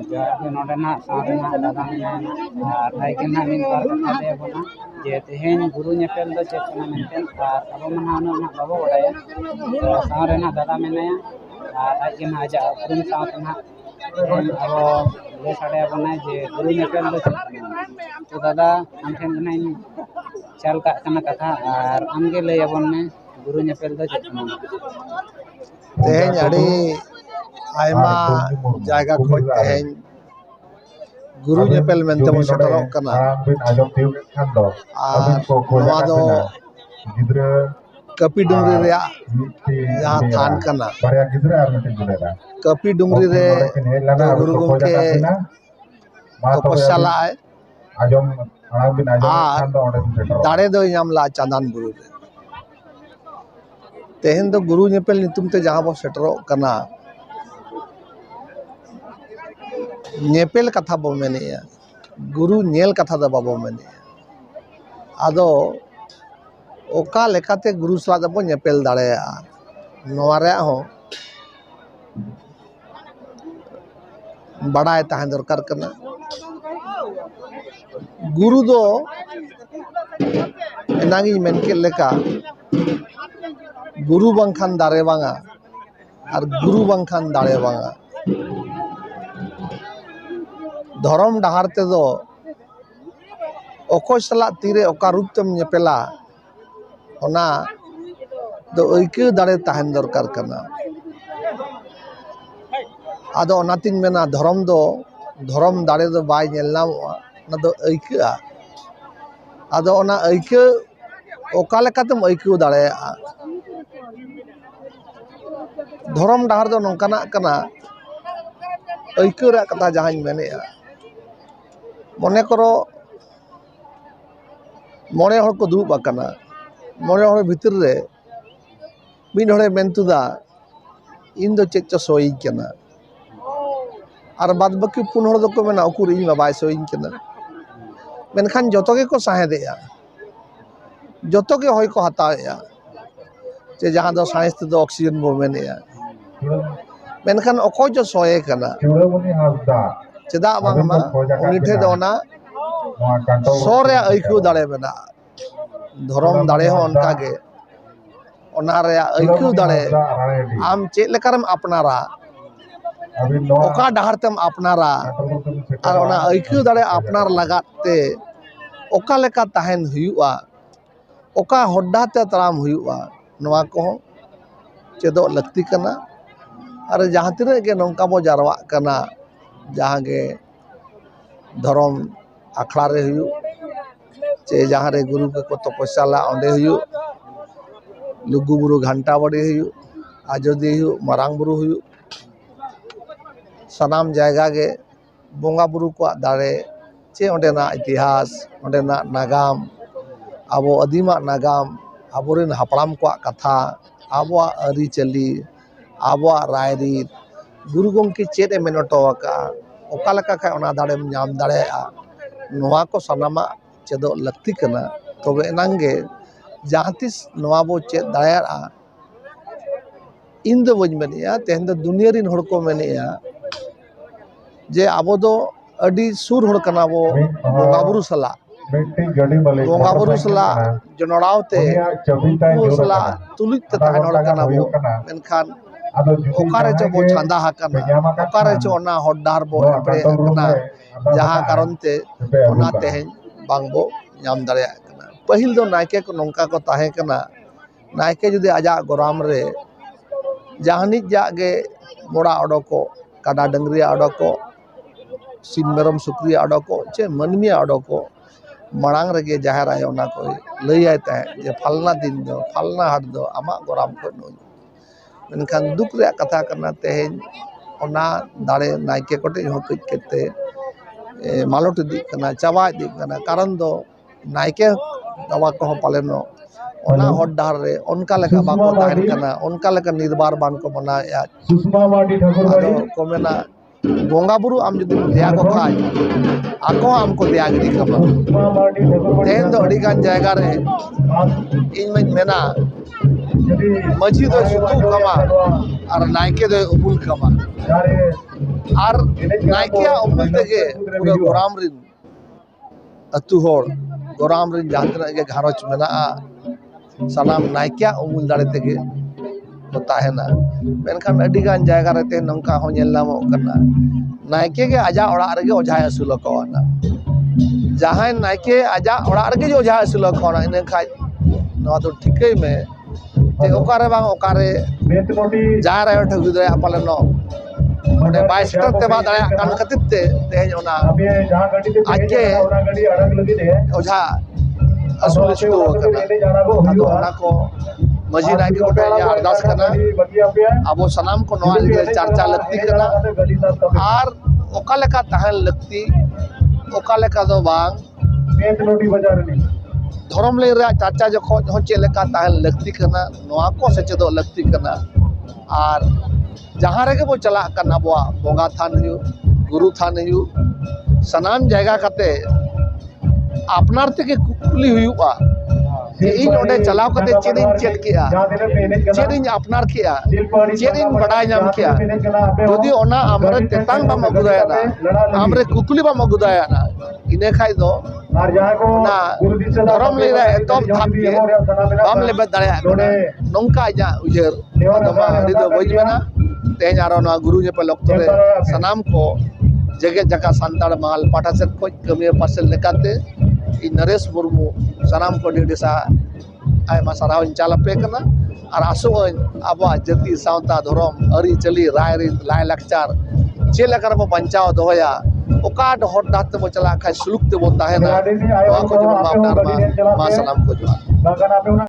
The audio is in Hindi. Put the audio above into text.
ᱡᱚᱦᱟᱨ ᱱᱚᱰᱮᱱᱟᱜ ᱥᱟᱶᱨᱮᱱᱟᱜ ᱫᱟᱫᱟ ᱢᱮᱱᱟᱭᱟ ᱟᱨ ᱟᱡᱜᱮ ᱱᱟᱦᱟᱜ ᱢᱤᱫ ᱵᱟᱨ ᱠᱟᱛᱷᱟ ᱞᱟᱹᱭ ᱟᱵᱚᱱᱟ ᱡᱮ ᱛᱮᱦᱮᱧ ᱜᱩᱨᱩ ᱧᱮᱯᱮᱞ ᱫᱚ ᱪᱮᱫ ᱠᱟᱱᱟ ᱢᱮᱱᱛᱮ ᱟᱨ ᱟᱵᱚ ᱢᱟ ᱱᱟᱦᱟᱜ ᱩᱱᱟᱹᱜ ᱵᱟᱵᱚ ᱵᱟᱰᱟᱭᱟ ᱛᱚ ᱥᱟᱶᱨᱮᱱᱟᱜ ᱫᱟᱫᱟ ᱢᱮᱱᱟᱭᱟ ᱟᱨ ᱟᱡᱜᱮ ᱱᱟᱦᱟᱜ ᱟᱡᱟᱜ ᱩᱯᱨᱩᱢ ᱥᱟᱶᱛᱮ ᱱᱟᱦᱟᱜ ᱛᱮᱦᱮᱧ ᱟᱵᱚ ᱞᱟᱹᱭ ᱥᱟᱰᱮ ᱟᱵᱚᱱᱟᱭ ᱡᱮ ᱜᱩᱨᱩ ᱧᱮᱯᱮᱞ ᱫᱚ ᱪᱮᱫ ᱠᱟᱱᱟ ᱛᱚ ᱫᱟᱫᱟ ᱟᱢ ᱴᱷᱮᱱ ᱜᱮ ᱱᱟᱦᱟᱜ ᱤᱧ ᱪᱟᱞ ᱠᱟᱜ ᱠᱟᱱᱟ ᱠᱟᱛᱷᱟ ᱟᱨ ᱟᱢᱜᱮ ᱞᱟᱹᱭ ᱟᱵᱚᱱ ᱢᱮ ᱜᱩᱨᱩ ᱧᱮᱯᱮᱞ ᱫᱚ ᱪᱮᱫ ᱠᱟᱱᱟ? तेहें अड़ी आयमा जायगा खोज तेहें गुरु नेपेल मेंते बो सेटरोक कना आर नवा दो कपी डुंगरी रे जहाँ थान कना कपी डुंगरी रे दो गुरु गंके तपस्या लाए आर दाड़े दो नाम ला चांदान बुरु रे तेहें दो गुरु नेपेल नितुम ते जहाँ बो सेटरोक कना नेपेल कथा बो मेनेया गुरु नेल कथा दा बाबो मेनेया आदो ओका लेकाते गुरु सला दा बो नेपेल दाड़ेया नोवा रे हो बड़ाय ताहें दरकार कना गुरु दो एनागी मेनके लेका गुरु बंखान दारे बांगा और गुरु बंखान दाड़े बांगा धर्म डाहार ते दो ओको सला तीरे ओका रूप तेम नेपेला ओना दो ऐक्य दाड़े ताहें दरकार कना आदो ओनातिन मेना धर्म दाड़े दो बाय नेल नामोआ ना दो ऐक्यआ आदो ओना ऐक्य ओका लेकातेम ऐक्य दाड़ेया धर्म डाहार दो नोंकाना कना ऐक्य रे कथा जहां मेनेया मने करो मोड़े हर को दुरुब आकना मोड़े हर भितर रे मिद हरे मेनतुदा इन दो चेक च सोई कना और बाद बाकी पुन हर दो को मेना उकुर इन बाय सोई कना मेनखान जतो के को साहेदेया जतो के होय को हताया जे जहां दो साइंस दो ऑक्सीजन बो मेनेया मेनखान अको जो सोए कना चेदा बांगमा उनी ठे दो ना सोरे ऐक्यू दाड़े मेना धर्म दाड़े हो उनका के ओना रे ऐक्यू दाड़े आम चेक लेकारम अपनारा ओका डाहरतेम अपनारा और ओना ऐक्यू दाड़े अपनार लगाते ओका लेका ताहेन हुयुआ ओका होड्डा ते तराम हुयुआ नवा को चेदो लगती कना और जहाँ तीन के नौका बो जारवा कना जहाँ के धर्म आखड़ा रे हुयु चे जहाँ रे गुरु के को तपस्या ला ओंडे हुयु लुगु बुरु घंटा बड़ी हुयु आजोदी हुयु मारांग बुरु हुयु सनाम जायगा के बोंगा बुरु को दाड़े चे ओंडेना इतिहास ओंडेना नागाम आबो आदिमा नागाम आबोरेन हापड़ाम को कथा आबो आरी चली आबो रायरीत गुरु गंके चेद ए मेनटोका ओका लेका खा ओना दाड़ेम नाम दाड़ेया नोवा को सनामा चेदो लगती कना तबे एनांगे जहाँ तिस नोवा बो चेद दाड़ेया इन दो बज मेनेया तेहें दो दुनिया रिन हड़ को मेनेया जे आबो दो अडी सुर हड़ कना बो बोंगा बुरु सला बोंगा बुरु सला जनोड़ावते सला तुलुज ते ताहेन हड़ कना बो मेनखान ओकारे चो बो छांदा हाकना ओकारे चो ओना होड्डार बो एपड़े कना जहाँ कारण ते ओना तेहें बांग बो नाम दाड़ेया कना पहिल दो नायके को नोंका को ताहे कना नायके जुदि आजा गोराम रे जहानी जागे मोड़ा अडोको काडा डंगरिया अडोको सिम मेरम सुक्रिया अडोको चे मनमिया अडोको मांग रगे जाहिर आय ओना को लैय ताहे जे फलना दिन दो फलना हाट दो आमा गोराम को नो मेनखान दुख रे कथा करना तेहें ओना दाड़े नायके कोटे हो कज केते मालोट दी कना चावा दी कना कारण दो नायके दवा को पालेनो ओना हड डाहर रे ओनका लेका बाको ताहेन कना ओनका लेका निर्बार बान को बनाया आदो को मेना बोंगा बुरु आम जुदी देया को खाय आको आम को देया गिदी कमा तेहें दो अड़ी गान जायगा रे इन में मेना मजी दो सुतु कमा और नायके दो उबुल कमा और नायके उमूल तेगे पूरा गोराम रिन अतु होड़ गोराम रिन जहां तनाक के घारोच मेना सनाम नायके उमूल दाड़े तेगे को ताहेना मेनखान अडी गान जायगा रे ते नंका हो नेल नामो कना नायके के आजा ओड़ा रेगे ओझाय असुल कोना जहां नायके आजा ओड़ा रेगे जो ओझाय असुल कोना इने खाय नवा तो ठीकई में जे ओकारे बांग ओकारे जा रे ठगु दरे अपले नो ओडे बाय सेटर ते बा दाया कान खातिर ते तेज ओना आके ओझा असुल सितो कना तो ओना को मजी नायके ओटे या अरदास कना अब सनाम को नवा लगे चर्चा लगती कना और ओका लेका तहन लगती ओका लेका दो बांग धर्म ले चर्चा जो चे लेका तहन लगती कना नवा को सेचेदो लगती कना और जहाँ रेगे बो चला कना अबवा बोंगा थान हुयु गुरु थान हुयु सनाम जायगा कते अपनार तेगे कुकुली हुयुआ इन ओडे चलाव कते चेरिन चेक किया चेरिन अपनार किया चेरिन बड़ाय नाम किया यदि ओना हमरे तेतांग बम अगुदाया ना हमरे कुकुली बम अगुदाया ना इने खाय दो ना धर्म ले रे एतम थाप के बम ले बदाया नोंका जा उजेर तमा रिदो बजमेना तेज आरो ना गुरु जे पे लक्तरे सनाम को जगह जगह संताड़ माल पाठासेट को कमी पार्सल लेकाते इ नरेश मुर्मू सनाम को डेसा आयमा साराव चालपे कना और आसो अब जाति सावता धर्म अरी चली राय लाय लाचार चे लेकर बो बंचाव दोया ओका डहर दात बो चला खा सुलुक ते बो ताहेना मा को जमा मा सनाम को जमा